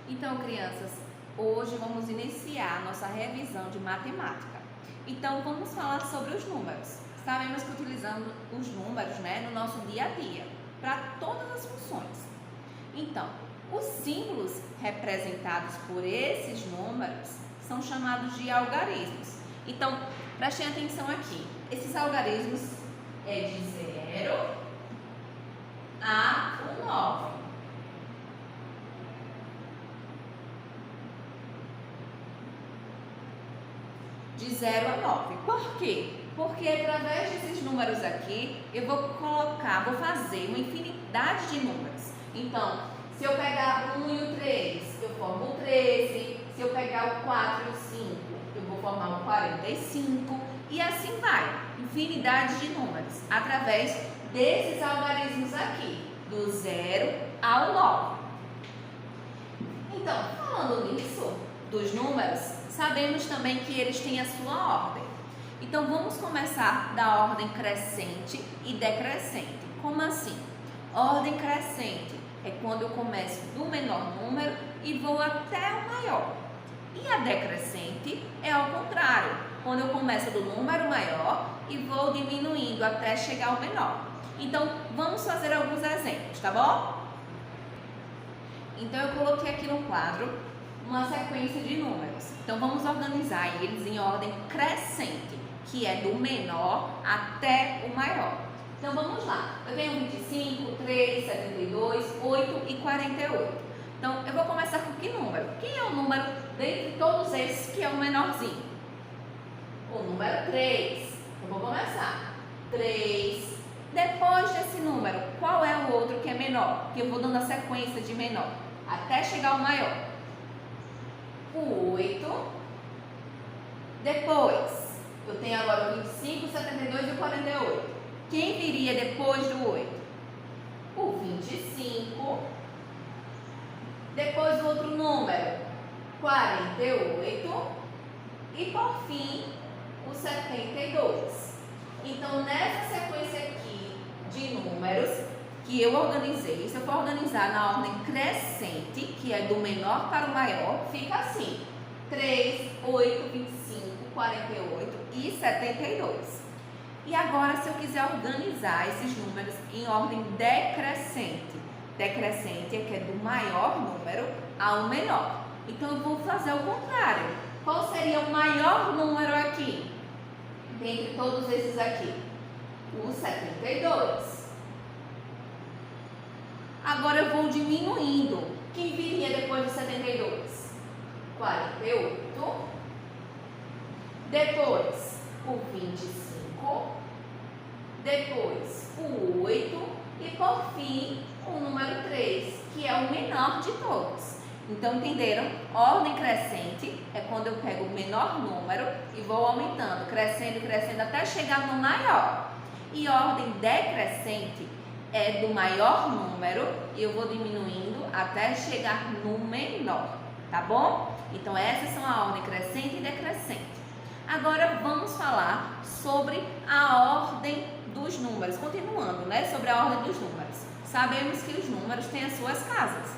Então, crianças, hoje vamos iniciar nossa revisão de matemática. Então, vamos falar sobre os números. Sabemos que utilizamos os números, no nosso dia a dia, para todas as funções. Então, os símbolos representados por esses números são chamados de algarismos. Então, prestem atenção aqui. Esses algarismos é de 0 a 9. De 0 a 9. Por quê? Porque através desses números aqui, eu vou fazer uma infinidade de números. Então, se eu pegar o 1 e o 3, eu formo o 13. Se eu pegar o 4 e o 5, eu vou formar o 45. E assim vai. Infinidade de números. Através desses algarismos aqui, do 0 ao 9. Então, falando nisso, dos números, sabemos também que eles têm a sua ordem. Então, vamos começar da ordem crescente e decrescente. Como assim? Ordem crescente é quando eu começo do menor número e vou até o maior. E a decrescente é ao contrário, quando eu começo do número maior e vou diminuindo até chegar ao menor. Então, vamos fazer alguns exemplos, tá bom? Então, eu coloquei aqui no quadro uma sequência de números. Então, vamos organizar eles em ordem crescente, que é do menor até o maior. Então, vamos lá. Eu tenho 25, 3, 72, 8 e 48. Então, eu vou começar com que número? Quem é o número dentre todos esses que é o menorzinho? O número 3. Eu vou começar. 3. Depois desse número, qual é o outro que é menor? Que eu vou dando a sequência de menor até chegar ao maior. O 8. Depois, eu tenho agora o 25, 72 e o 48. Quem viria depois do 8? O 25. Depois o outro número, 48. E por fim, o 72. Então, nessa sequência aqui de números que eu organizei, se eu for organizar na ordem crescente, que é do menor para o maior, fica assim: 3, 8, 25, 48 e 72. E agora, se eu quiser organizar esses números em ordem decrescente, decrescente é que é do maior número ao menor. Então, eu vou fazer o contrário. Qual seria o maior número aqui? Dentre todos esses aqui? O 72. Agora eu vou diminuindo. Quem viria depois do 72? 48. Depois, o 25. Depois, o 8. E por fim, o número 3, que é o menor de todos. Então, entenderam? Ordem crescente é quando eu pego o menor número e vou aumentando, crescendo, crescendo até chegar no maior. E ordem decrescente é do maior número e eu vou diminuindo até chegar no menor, tá bom? Então, essas são a ordem crescente e decrescente. Agora, vamos falar sobre a ordem dos números. Continuando, sobre a ordem dos números. Sabemos que os números têm as suas casas.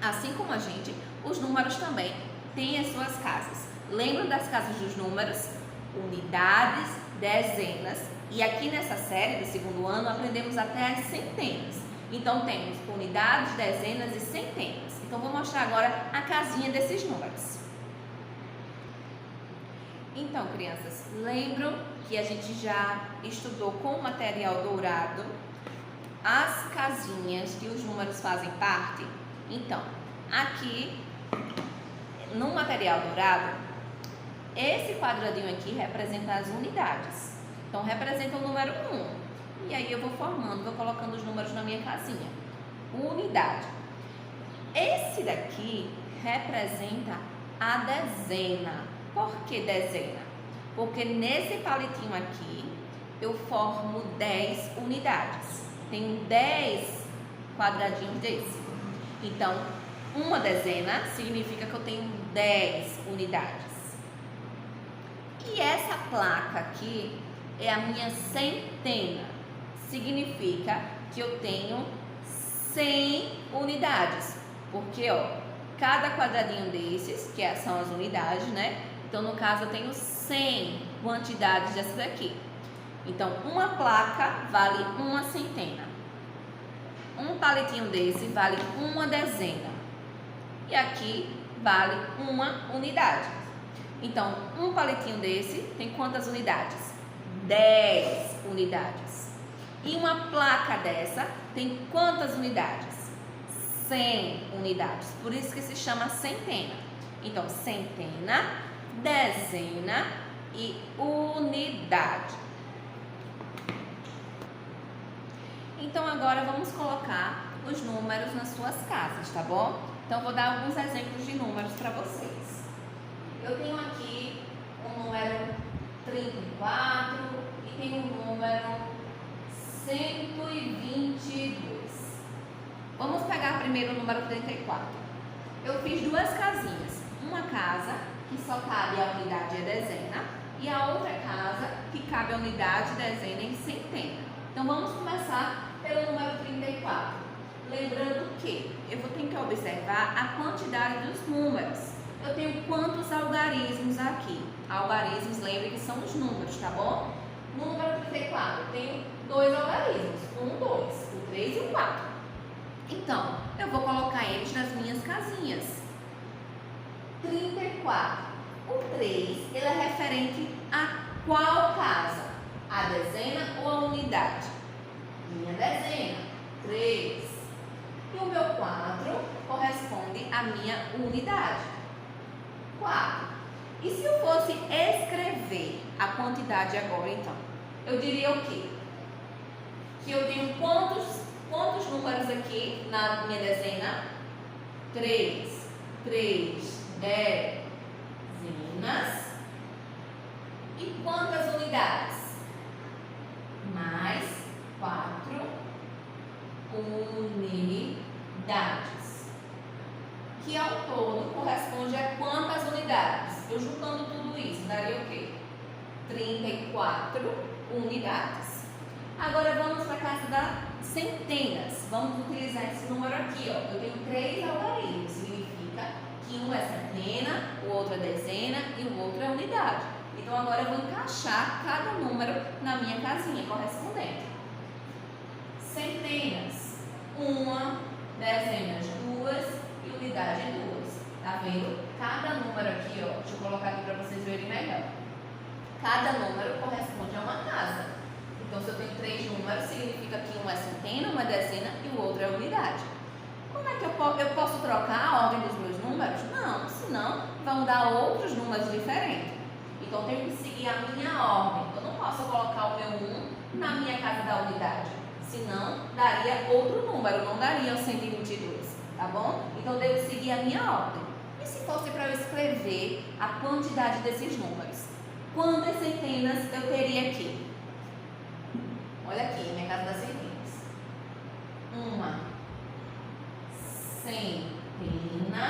Assim como a gente, os números também têm as suas casas. Lembram das casas dos números? Unidades, dezenas. E aqui nessa série do segundo ano aprendemos até as centenas. Então temos unidades, dezenas e centenas. Então vou mostrar agora a casinha desses números. Então, crianças, lembram que a gente já estudou com o material dourado as casinhas que os números fazem parte? Então, aqui no material dourado, esse quadradinho aqui representa as unidades. Então, representa o número 1. E aí eu vou formando, vou colocando os números na minha casinha. Unidade. Esse daqui representa a dezena. Por que dezena? Porque nesse palitinho aqui, eu formo 10 unidades. Tenho 10 quadradinhos desse. Então, uma dezena significa que eu tenho 10 unidades. E essa placa aqui é a minha centena. Significa que eu tenho 100 unidades. Porque, cada quadradinho desses, que são as unidades, né? Então, no caso, eu tenho 100 quantidades dessas daqui. Então, uma placa vale uma centena. Um palitinho desse vale uma dezena. E aqui vale uma unidade. Então, um palitinho desse tem quantas unidades? 10 unidades. E uma placa dessa tem quantas unidades? 100 unidades. Por isso que se chama centena. Então, centena, dezena e unidade. Então, agora vamos colocar os números nas suas casas, tá bom? Então, vou dar alguns exemplos de números para vocês. Eu tenho aqui o número 34 e tenho o número 122. Vamos pegar primeiro o número 34. Eu fiz duas casinhas. Uma casa que só cabe a unidade e a dezena e a outra casa que cabe a unidade, dezena e centena. Então, vamos começar pelo número 34. Lembrando que eu vou ter que observar a quantidade dos números. Eu tenho quantos algarismos aqui? Algarismos, lembre que são os números, tá bom? No número 34, eu tenho dois algarismos. 1, 2, o 3 e o 4. Então, eu vou colocar eles nas minhas casinhas. 34. O 3, ele é referente a qual casa? A dezena ou a unidade? Minha dezena, 3. E o meu 4 corresponde à minha unidade, 4. E se eu fosse escrever a quantidade agora, então? Eu diria o quê? Que eu tenho quantos números aqui na minha dezena? 3. 3 dezenas. E quantas unidades? Mais 4 unidades. Que ao todo corresponde a quantas unidades? Eu juntando tudo isso, daria o quê? 34 unidades. Agora vamos para a casa das centenas. Vamos utilizar esse número aqui, ó. Eu tenho 3 algarismos. Significa que um é centena, o outro é dezena e o outro é unidade. Então agora eu vou encaixar cada número na minha casinha correspondente. Centenas, 1, dezenas, 2 e unidade 2. Tá vendo? Cada número aqui, ó, deixa eu colocar aqui para vocês verem melhor. Cada número corresponde a uma casa. Então, se eu tenho 3 números, significa que um é centena, uma é dezena e o outro é unidade. Como é que eu posso trocar a ordem dos meus números? Não, senão vão dar outros números diferentes. Então, eu tenho que seguir a minha ordem. Eu não posso colocar o meu 1 na minha casa da unidade, senão daria outro número, não daria o 122, tá bom? Então, eu devo seguir a minha ordem. E se fosse para eu escrever a quantidade desses números? Quantas centenas eu teria aqui? Olha aqui, minha casa das centenas. Uma centena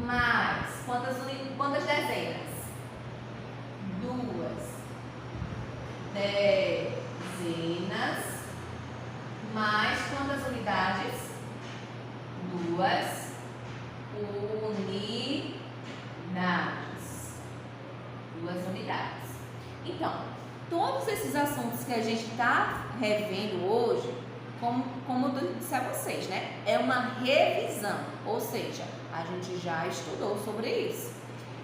mais quantas dezenas? 2 dezenas mais quantas unidades? 2 unidades. 2 unidades. Então, todos esses assuntos que a gente está revendo hoje, como eu disse a vocês, né? É uma revisão, ou seja, a gente já estudou sobre isso.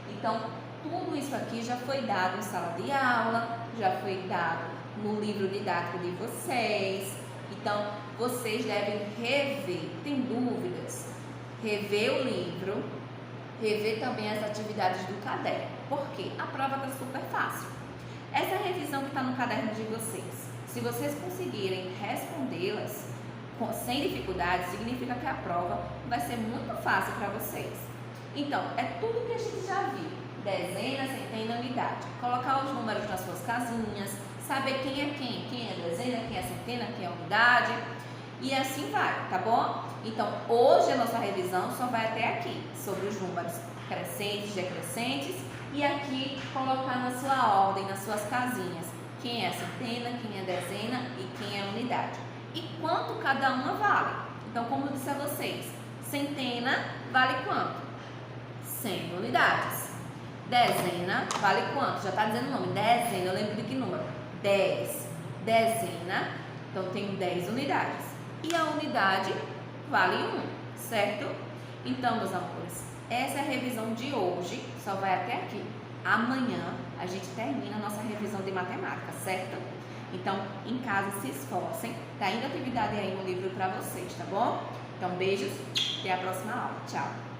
Então, tudo isso aqui já foi dado em sala de aula, já foi dado no livro didático de vocês. Então, vocês devem rever, tem dúvidas? Rever o livro, rever também as atividades do caderno. Por quê? A prova está super fácil. Essa revisão que está no caderno de vocês, se vocês conseguirem respondê-las sem dificuldade, significa que a prova vai ser muito fácil para vocês. Então, é tudo que a gente já viu. Dezena, centena, unidade. Colocar os números nas suas casinhas, saber quem é dezena, quem é centena, quem é unidade. E assim vai, tá bom? Então, hoje a nossa revisão só vai até aqui, sobre os números crescentes, decrescentes. E aqui colocar na sua ordem, nas suas casinhas, quem é centena, quem é dezena e quem é unidade. E quanto cada uma vale. Então, como eu disse a vocês, centena vale quanto? 100 unidades. Dezena vale quanto? Já está dizendo o nome. Dezena, eu lembro de que número? 10. Dezena, então tenho 10 unidades. E a unidade vale 1, certo? Então, meus amores, essa é a revisão de hoje, só vai até aqui. Amanhã a gente termina a nossa revisão de matemática, certo? Então, em casa, se esforcem. Tá indo atividade aí no livro para vocês, tá bom? Então, beijos, até a próxima aula. Tchau!